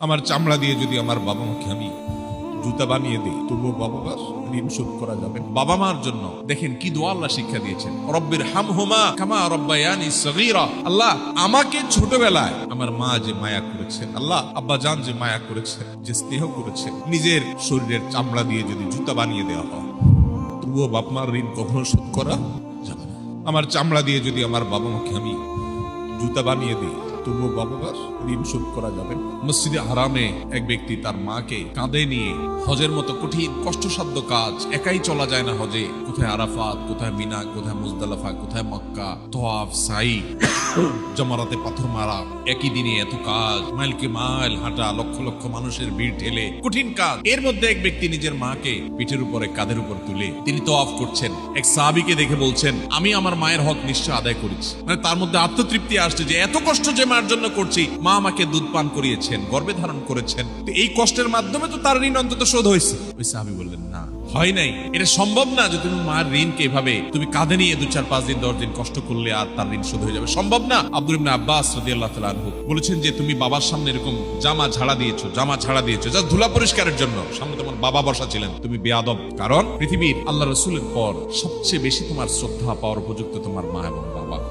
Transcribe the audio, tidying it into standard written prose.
আমার চামড়া দিয়ে যদি আমার বাবা মাকে আমি জুতা বানিয়ে দিই, তবুও বাবা মার ঋণ শোধ করা যাবে। বাবা মার জন্য দেখেন কি দোয়া আল্লাহ শিক্ষা দিয়েছেন, রব্বির হামহুমা কামা রব্বায়ানি সগীরা। আল্লাহ আমাকে ছোটবেলায় আমার মা যে মায়া করেছেন, আল্লাহ আব্বা জান যে মায়া করেছেন, যে স্নেহ করেছেন, নিজের শরীরের চামড়া দিয়ে যদি জুতা বানিয়ে দেওয়া হয়, তবুও বাপ মার ঋণ কখনো শোধ করা যাবে না। আমার চামড়া দিয়ে যদি আমার বাবা মাকে আমি জুতা বানিয়ে দিই, তবুও বাবা মার ঋণ শোধ করা যাবে। মসজিদে হারামে এক ব্যক্তি তার মাকে কাঁধে নিয়ে হজের মতো কঠিন কষ্টসাধ্য কাজ, একাই চলা যায় না হজে, কোথায় আরাফাত, কোথায় মিনা, কোথায় মুজদালিফা, কোথায় মক্কা, তওয়াফ, সাই, জমারাতে পাথর মারা, একই দিনে এত কাজ, মাইলকে মাইল হাঁটা, লক্ষ লক্ষ মানুষের ভিড় ঠেলে কঠিন কাজ। এর মধ্যে এক ব্যক্তি নিজের মাকে পিঠের উপরে কাঁধের উপর তুলে তিনি তওয়াফ করছেন। এক সাহাবীকে দেখে বলছেন, আমি আমার মায়ের হক নিশ্চয় আদায় করেছি। মানে তার মধ্যে আত্মতৃপ্তি আসছে যে এত কষ্ট যে মার জন্য করছি, মা আমাকে দুধ পান করিয়েছেন, গর্ভে ধারণ করেছেন, তো এই কষ্টের মাধ্যমে তো তার ঋণ অন্তত শোধ হয়েছে। ওই সাহাবী বললেন, না, হয় নাই। এটা সম্ভব না যে তুমি মার ঋণকে এভাবে তুমি কাঁধে নিয়ে 2-4-5 দিন 10 দিন কষ্ট করলে আর তার ঋণ শোধ হয়ে যাবে, সম্ভব না। আব্দুল ইবনে আব্বাস রাদিয়াল্লাহু তাআলা আনহু বলেছেন যে তুমি বাবার সামনে এরকম জামা ঝাড়া দিয়েছো জাস্ট ধুলা পরিষ্কারের জন্য, সামনে তোমার বাবা বসা ছিলেন, তুমি বেয়াদব। কারণ পৃথিবীর আল্লাহ রাসূলের পর সবচেয়ে বেশি তোমার শ্রদ্ধা পাওয়ার উপযুক্ত তোমার মা এবং